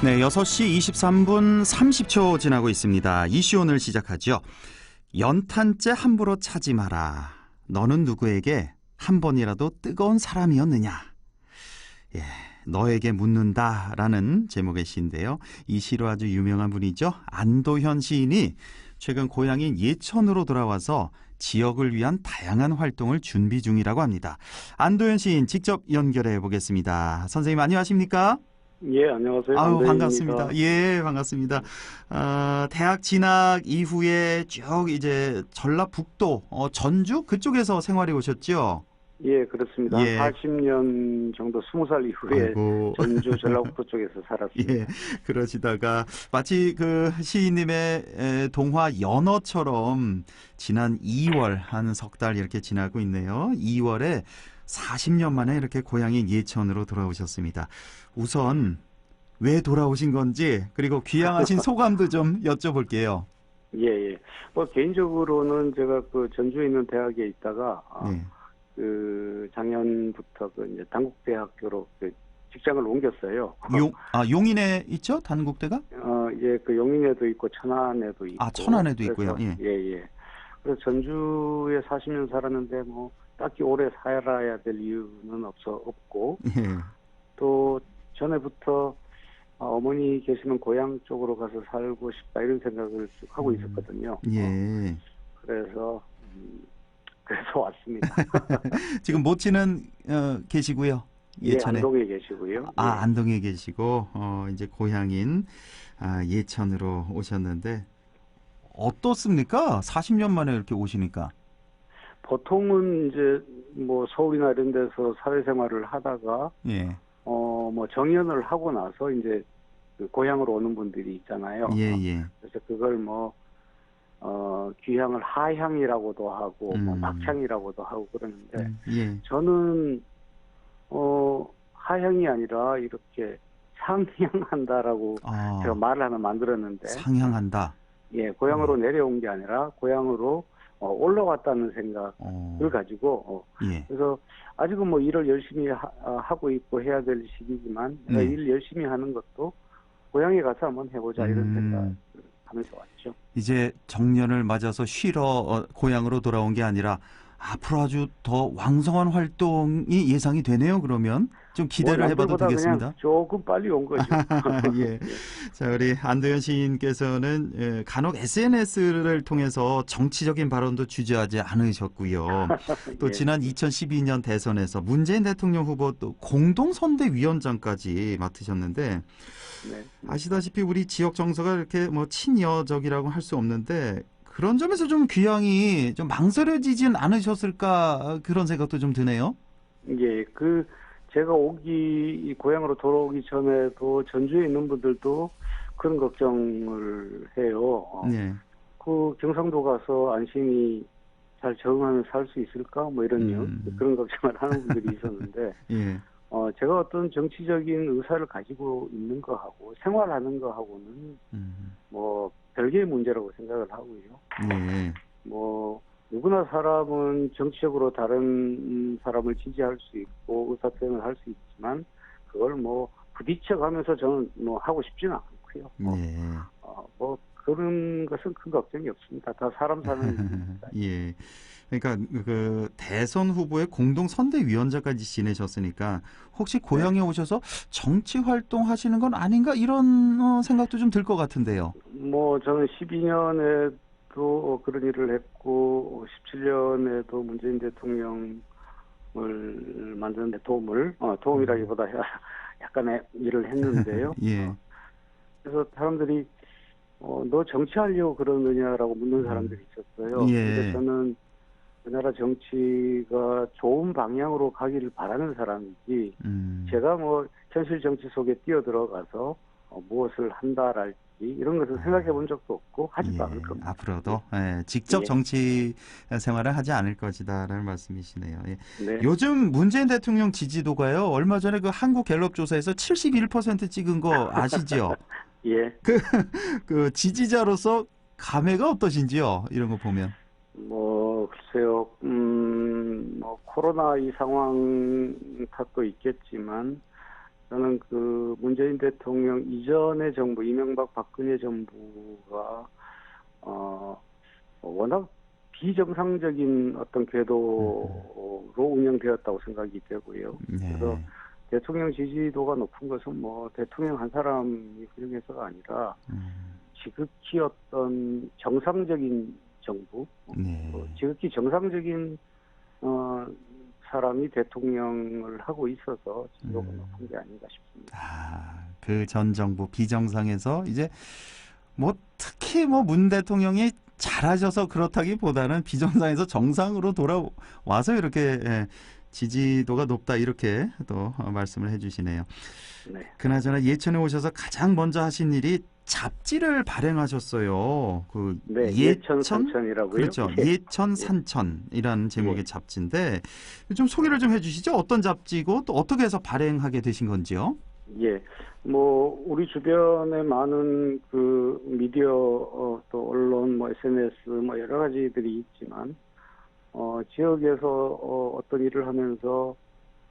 네, 6시 23분 30초 지나고 있습니다. 이슈 오늘 시작하죠. 연탄재 함부로 차지 마라. 너는 누구에게 한 번이라도 뜨거운 사람이었느냐. 예, 너에게 묻는다라는 제목의 시인데요. 이 시로 아주 유명한 분이죠. 안도현 시인이 최근 고향인 예천으로 돌아와서 지역을 위한 다양한 활동을 준비 중이라고 합니다. 안도현 시인 직접 연결해 보겠습니다. 선생님 안녕하십니까? 예, 안녕하세요. 아유, 안도현입니다. 반갑습니다. 예, 반갑습니다. 대학 진학 이후에 쭉 이제 전라북도, 전주 그쪽에서 생활해 오셨죠? 예, 그렇습니다. 예. 40년 정도 20살 이후에 아이고. 전주 전라북도 쪽에서 살았습니다. 예, 그러시다가 마치 그 시인님의 동화 연어처럼 지난 2월 한 석 달 이렇게 지나고 있네요. 2월에 40년 만에 이렇게 고향인 예천으로 돌아오셨습니다. 우선 왜 돌아오신 건지 그리고 귀향하신 소감도 좀 여쭤볼게요. 예, 예. 뭐 개인적으로는 제가 그 전주에 있는 대학에 있다가 네. 그 작년부터 그 이제 단국대학교로 그 직장을 옮겼어요. 용인에 있죠? 단국대가? 예, 그 용인에도 있고 천안에도 있고. 천안에도 그래서, 있고요. 예. 예, 예. 그래서 전주에 40년 살았는데 뭐 딱히 오래 살아야 될 이유는 없고 예. 또 전에부터 어머니 계시는 고향 쪽으로 가서 살고 싶다 이런 생각을 쭉 하고 있었거든요. 예. 그래서 왔습니다. 지금 모친은 계시고요. 예천에. 예, 안동에 계시고요. 예. 안동에 계시고 이제 고향인 예천으로 오셨는데 어떻습니까? 40년 만에 이렇게 오시니까. 보통은 이제 뭐 서울이나 이런 데서 사회생활을 하다가 예. 뭐 정년을 하고 나서 이제 그 고향으로 오는 분들이 있잖아요. 예, 예. 그래서 그걸 뭐 귀향을 하향이라고도 하고 뭐 낙향이라고도 하고 그러는데 예. 저는 하향이 아니라 이렇게 상향한다라고 제가 말을 하나 만들었는데 상향한다. 예, 고향으로 내려온 게 아니라 고향으로 올라왔다는 생각을 가지고 예. 그래서 아직은 뭐 일을 열심히 하고 있고 해야 될 시기지만 내가 일 열심히 하는 것도 고향에 가서 한번 해보자 이런 생각을 하면서 왔죠. 이제 정년을 맞아서 쉬러 고향으로 돌아온 게 아니라 앞으로 아주 더 왕성한 활동이 예상이 되네요. 그러면 좀 기대를 해봐도 되겠습니다. 그냥 조금 빨리 온 거죠. 예. 자, 우리 안도현 시인께서는 간혹 SNS를 통해서 정치적인 발언도 주저하지 않으셨고요. 또 예. 지난 2012년 대선에서 문재인 대통령 후보 또 공동선대위원장까지 맡으셨는데 네. 아시다시피 우리 지역 정서가 이렇게 뭐 친여적이라고 할 수 없는데 그런 점에서 좀 귀향이 좀 망설여지진 않으셨을까 그런 생각도 좀 드네요. 예, 제가 고향으로 돌아오기 전에도 전주에 있는 분들도 그런 걱정을 해요. 네. 그 경상도 가서 안심히 잘 적응하면 살 수 있을까? 뭐 이런 그런 걱정을 하는 분들이 있었는데, 예. 제가 어떤 정치적인 의사를 가지고 있는 거하고 생활하는 거하고는 뭐 별개의 문제라고 생각을 하고요. 네. 뭐 누구나 사람은 정치적으로 다른 사람을 지지할 수 있고 의사표현을 할 수 있지만 그걸 뭐 부딪혀가면서 저는 뭐 하고 싶지는 않고요. 네. 뭐 그런 것은 큰 걱정이 없습니다. 다 사람 사는 일입니다. 예. 그러니까 그 대선 후보의 공동선대위원장까지 지내셨으니까 혹시 고향에 오셔서 정치 활동하시는 건 아닌가 이런 생각도 좀 들 것 같은데요. 뭐 저는 12년에도 그런 일을 했고 17년에도 문재인 대통령을 만드는 데 도움이라기보다 약간의 일을 했는데요. 예. 그래서 사람들이 너 정치하려고 그러느냐라고 묻는 사람들이 있었어요. 예. 근데 저는 우리나라 정치가 좋은 방향으로 가기를 바라는 사람이지 제가 뭐 현실 정치 속에 뛰어들어가서 무엇을 한다랄지 이런 것을 생각해 본 적도 없고 하지도 않을 겁니다. 앞으로도 직접 정치 생활을 하지 않을 것이다라는 말씀이시네요. 예. 네. 요즘 문재인 대통령 지지도가요. 얼마 전에 그 한국갤럽 조사에서 71% 찍은 거 아시죠? 예. 그 지지자로서 감회가 어떠신지요? 이런 거 보면. 뭐 글쎄요. 뭐 코로나 이 상황 탓도 있겠지만 저는 그 문재인 대통령 이전의 정부, 이명박 박근혜 정부가 워낙 비정상적인 어떤 궤도로 운영되었다고 생각이 되고요. 네. 그래서 대통령 지지도가 높은 것은 뭐 대통령 한 사람이 그중에서가 아니라 지극히 어떤 정상적인 정부, 네. 지극히 정상적인 사람이 대통령을 하고 있어서 지지도가 높은 게 아닌가 싶습니다. 그 전 정부 비정상에서 이제 뭐 특히 뭐 문 대통령이 잘하셔서 그렇다기보다는 비정상에서 정상으로 돌아와서 이렇게 지지도가 높다 이렇게 또 말씀을 해주시네요. 네. 그나저나 예천에 오셔서 가장 먼저 하신 일이 잡지를 발행하셨어요. 그 네, 예천 산천이라고요. 그렇죠. 예천 산천이라는 제목의 잡지인데 좀 소개를 좀 해주시죠. 어떤 잡지고 또 어떻게 해서 발행하게 되신 건지요? 예, 뭐 우리 주변에 많은 그 미디어 또 언론, 뭐 SNS, 뭐 여러 가지들이 있지만 지역에서 어떤 일을 하면서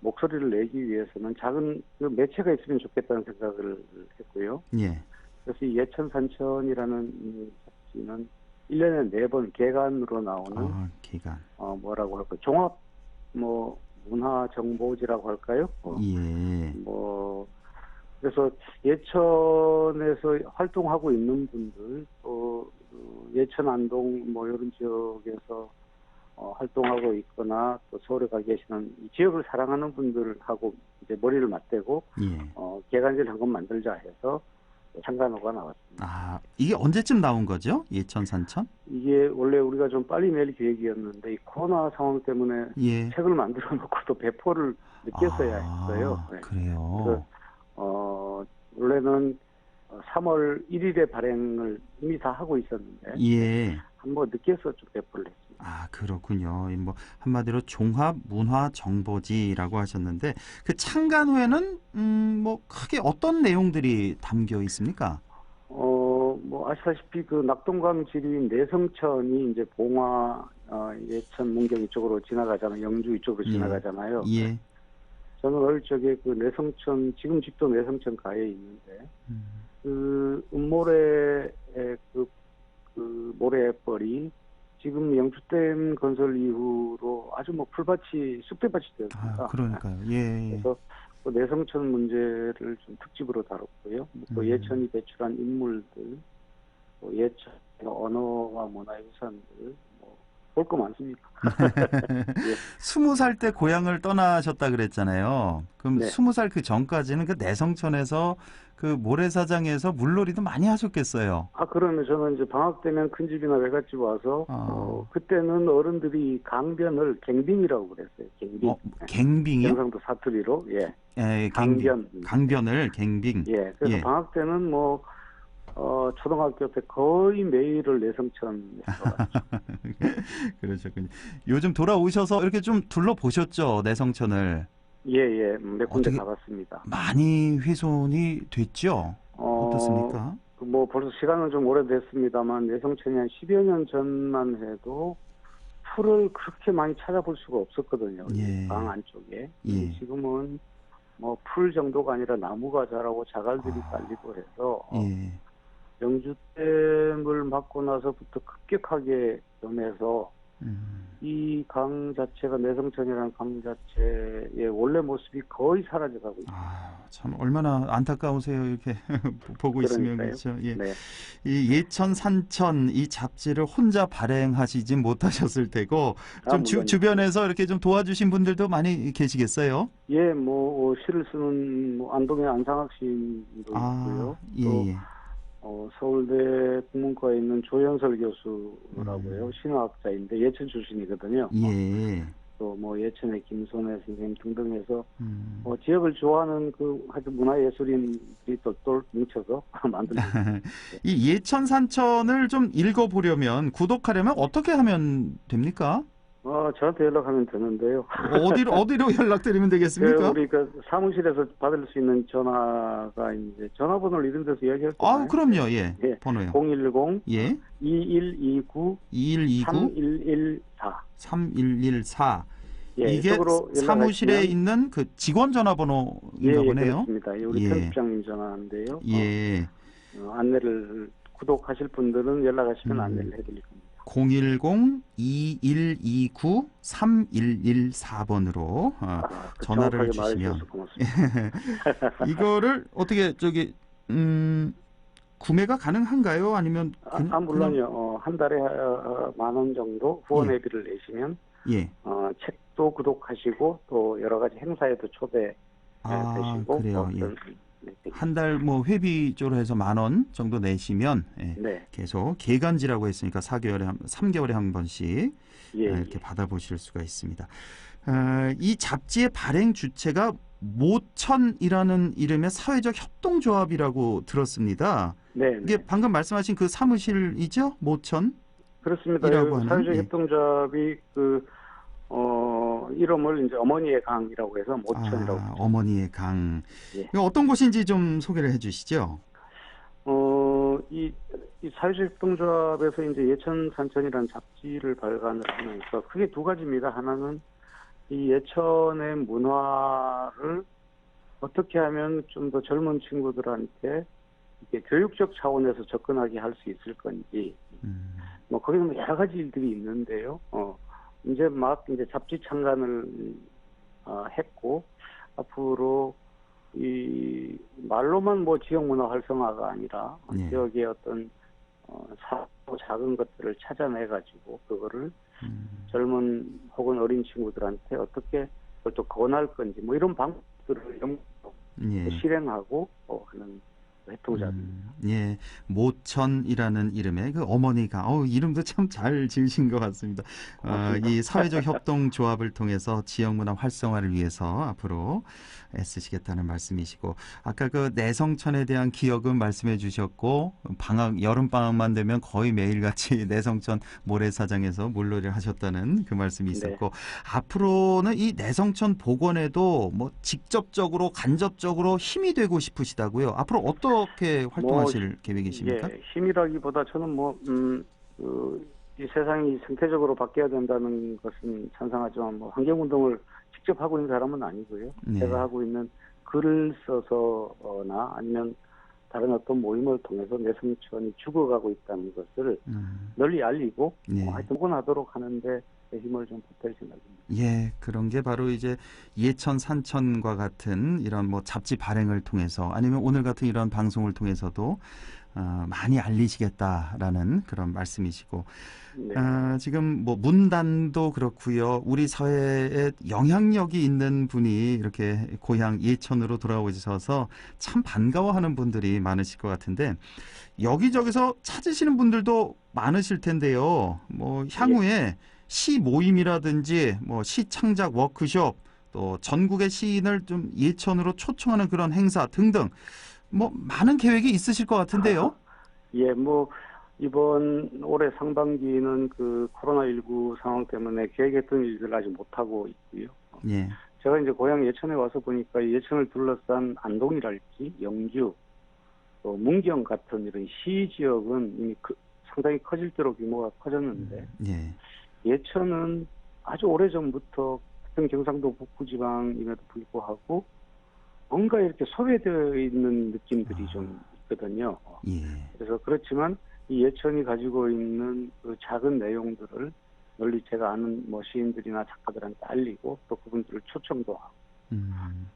목소리를 내기 위해서는 작은 그 매체가 있으면 좋겠다는 생각을 했고요. 예. 그래서 이 예천산천이라는 이 잡지는 1년에 4번 개간으로 나오는 개간. 뭐라고 할까 종합 뭐 문화 정보지라고 할까요? 예. 뭐 그래서 예천에서 활동하고 있는 분들 또 예천 안동 뭐 이런 지역에서 활동하고 있거나 또 서울에 가 계시는 이 지역을 사랑하는 분들하고 이제 머리를 맞대고 개간지를 한 권 만들자 해서 창간호가 나왔습니다. 이게 언제쯤 나온 거죠? 예천 산천? 이게 원래 우리가 좀 빨리 낼 계획이었는데 이 코로나 상황 때문에 책을 만들어 놓고 또 배포를 늦게서야 했어요. 네. 그래요. 그래서 원래는 3월 1일에 발행을 이미 다 하고 있었는데 한번 늦게서 좀 배포를 했습니다. 그렇군요. 뭐 한마디로 종합 문화 정보지라고 하셨는데 그 창간호에는 뭐 크게 어떤 내용들이 담겨 있습니까? 뭐 아시다시피 그 낙동강 지류인 내성천이 이제 봉화, 예천, 문경 이쪽으로 지나가잖아요. 영주 이쪽으로 지나가잖아요. 저는 어릴 적에 그 내성천, 지금 집도 내성천 가에 있는데, 그 음모래의 그 모래벌이 지금 영주댐 건설 이후로 아주 뭐 풀밭이, 쑥대밭이 되었습니다. 그러니까요. 그래서 그 내성천 문제를 좀 특집으로 다뤘고요. 또 예천이 배출한 인물들, 또 예천 언어와 문화유산들, 볼 거 많습니다. 20살 때 고향을 떠나셨다 그랬잖아요. 그럼 20살 그 전까지는 그 내성천에서 그 모래사장에서 물놀이도 많이 하셨겠어요. 그러면 저는 이제 방학 되면 큰 집이나 외갓집 와서 그때는 어른들이 강변을 갱빙이라고 그랬어요. 갱빙. 갱빙이요? 경상도 사투리로. 강변을 갱빙. 그래서 방학 때는 뭐 초등학교 때 거의 매일을 내성천에서 그러셨군요. 요즘 돌아오셔서 이렇게 좀 둘러보셨죠, 내성천을? 몇 군데 가봤습니다. 많이 훼손이 됐죠? 어떻습니까? 뭐 벌써 시간은 좀 오래됐습니다만 내성천이 한 10여 년 전만 해도 풀을 그렇게 많이 찾아볼 수가 없었거든요. 강 안쪽에. 지금은 뭐 풀 정도가 아니라 나무가 자라고 자갈들이 깔리고 해서 영주댐을 막고 나서부터 급격하게 변해서 이 강 자체가 내성천이라는 강 자체의 원래 모습이 거의 사라져가고 있습니다. 참 얼마나 안타까우세요. 이렇게 보고 있으면. 그렇죠. 이 예천 산천 이 잡지를 혼자 발행하시지 못하셨을 테고 좀 주변에서 이렇게 좀 도와주신 분들도 많이 계시겠어요? 뭐 시를 쓰는 뭐 안동의 안상학 시인도 있고요. 서울대 국문과에 있는 조현설 교수라고요. 신화학자인데 예천 출신이거든요. 또 뭐 예천의 김손혜 선생님 등등 해서 지역을 좋아하는 그 하여튼 문화예술인들이 똘똘 뭉쳐서 만든 이 예천 산천을 좀 읽어보려면 구독하려면 어떻게 하면 됩니까? 저한테 연락하면 되는데요. 어디로 연락드리면 되겠습니까? 우리 그 사무실에서 받을 수 있는 전화가 이제 전화번호를 이런 데서 이야기할까요? 그럼요. 번호요. 010 2129 3114. 3114. 예, 이게 이쪽으로 사무실에 연락하시면 있는 그 직원 전화번호인가 보네요. 그렇습니다. 예, 우리 예. 편집장님 전화인데요. 예. 안내를 구독하실 분들은 연락하시면 안내를 음. 해드릴 겁니다. 010-2129-3114번으로 전화를 정확하게 주시면 말해주셔서 고맙습니다. 이거를 어떻게 구매가 가능한가요? 아니면 그냥 물론요. 한 달에 10,000원 정도 후원회비를 내시면 예. 책도 구독하시고 또 여러 가지 행사에도 초대되시고 그래요. 예. 한 달 뭐 회비조로 해서 10,000원 정도 내시면 네. 계속 개간지라고 했으니까 3개월에 한 번씩 이렇게 예. 받아보실 수가 있습니다. 이 잡지의 발행 주체가 모천이라는 이름의 사회적 협동조합이라고 들었습니다. 네. 이게 방금 말씀하신 그 사무실이죠? 모천? 그렇습니다. 사회적 협동조합이 이름을 이제 어머니의 강이라고 해서 모천이라고. 어머니의 강. 예. 어떤 곳인지 좀 소개를 해주시죠. 이 사회적 협동조합에서 이제 예천 산천이라는 잡지를 발간을 하면서 크게 두 가지입니다. 하나는 이 예천의 문화를 어떻게 하면 좀 더 젊은 친구들한테 이렇게 교육적 차원에서 접근하게 할 수 있을 건지, 뭐 거기는 여러 가지 일들이 있는데요. 이제 잡지 창간을 했고 앞으로 이 말로만 뭐 지역 문화 활성화가 아니라 지역의 어떤 작은 것들을 찾아내 가지고 그거를 젊은 혹은 어린 친구들한테 어떻게 그걸 또 권할 건지 뭐 이런 방법들을 실행하고 하는 협동조합입니다. 예, 모천이라는 이름의 그 어머니가 이름도 참 잘 지으신 것 같습니다. 이 사회적 협동조합을 통해서 지역문화 활성화를 위해서 앞으로 애쓰시겠다는 말씀이시고, 아까 그 내성천에 대한 기억은 말씀해 주셨고, 여름 방학만 되면 거의 매일같이 내성천 모래사장에서 물놀이를 하셨다는 그 말씀이 있었고, 앞으로는 이 내성천 복원에도 뭐 직접적으로 간접적으로 힘이 되고 싶으시다고요. 앞으로 어떻게 활동하실 계획이십니까? 힘이라기보다 저는 이 세상이 생태적으로 바뀌어야 된다는 것은 찬성하지만 환경운동을 직접 하고 있는 사람은 아니고요. 제가 하고 있는 글을 써서나 아니면 다른 어떤 모임을 통해서 내성천이 죽어가고 있다는 것을 널리 알리고 하여튼 복원하도록 하는데 힘을 좀 보탤 생각입니다. 예, 그런 게 바로 이제 예천 산천과 같은 이런 뭐 잡지 발행을 통해서 아니면 오늘 같은 이런 방송을 통해서도 많이 알리시겠다라는 그런 말씀이시고, 지금 뭐 문단도 그렇고요. 우리 사회에 영향력이 있는 분이 이렇게 고향 예천으로 돌아오셔서 참 반가워하는 분들이 많으실 것 같은데, 여기저기서 찾으시는 분들도 많으실 텐데요. 뭐 향후에 시 모임이라든지 뭐 시 창작 워크숍, 또 전국의 시인을 좀 예천으로 초청하는 그런 행사 등등 뭐 많은 계획이 있으실 것 같은데요. 예, 이번 올해 상반기는 그 코로나19 상황 때문에 계획했던 일들을 아직 못하고 있고요. 예. 제가 이제 고향 예천에 와서 보니까 예천을 둘러싼 안동이랄지 영주, 또 문경 같은 이런 시 지역은 이미 상당히 커질 대로 규모가 커졌는데 예천은 아주 오래전부터 같은 경상도 북부지방임에도 불구하고 뭔가 이렇게 소외되어 있는 느낌들이 좀 있거든요. 그래서 그렇지만 이 예천이 가지고 있는 그 작은 내용들을 널리 제가 아는 시인들이나 작가들한테 알리고 또 그분들을 초청도 하고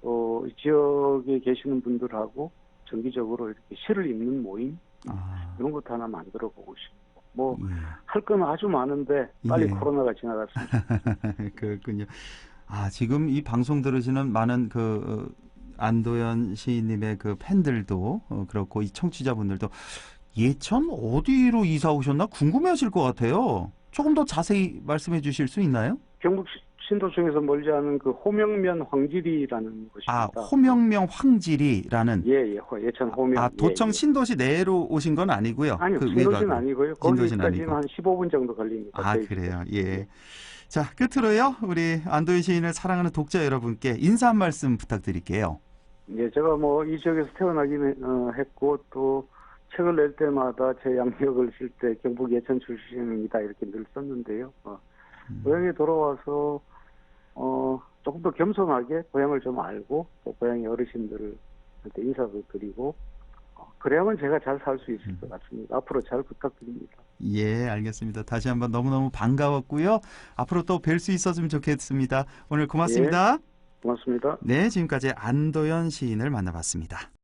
또 지역에 계시는 분들하고 정기적으로 이렇게 시를 읽는 모임 이런 것도 하나 만들어 보고 싶고 할 건 아주 많은데 빨리 코로나가 지나갔으면 좋겠습니다. 그렇군요. 지금 이 방송 들으시는 많은 안도현 시인님의 그 팬들도 그렇고 이 청취자분들도 예천 어디로 이사 오셨나 궁금해하실 것 같아요. 조금 더 자세히 말씀해 주실 수 있나요? 경북 신도청에서 멀지 않은 그 호명면 황지리라는 곳입니다. 호명면 황지리라는. 예천 호명. 도청 신도시 내로 오신 건 아니고요. 아니요, 신도시는 아니고요. 거기까지는 한 15분 정도 걸립니다. 그래요. 예. 자, 끝으로요. 우리 안도현 시인을 사랑하는 독자 여러분께 인사 한 말씀 부탁드릴게요. 예, 제가 이 지역에서 태어나긴 했고 또 책을 낼 때마다 제 양력을 쓸 때 경북 예천 출신입니다 이렇게 늘 썼는데요. 고향에 돌아와서 조금 더 겸손하게 고향을 좀 알고 또 고향의 어르신들한테 인사도 드리고 그래야만 제가 잘 살 수 있을 것 같습니다. 앞으로 잘 부탁드립니다. 예, 알겠습니다. 다시 한번 너무너무 반가웠고요. 앞으로 또 뵐 수 있었으면 좋겠습니다. 오늘 예, 고맙습니다. 고맙습니다. 네, 지금까지 안도현 시인을 만나봤습니다.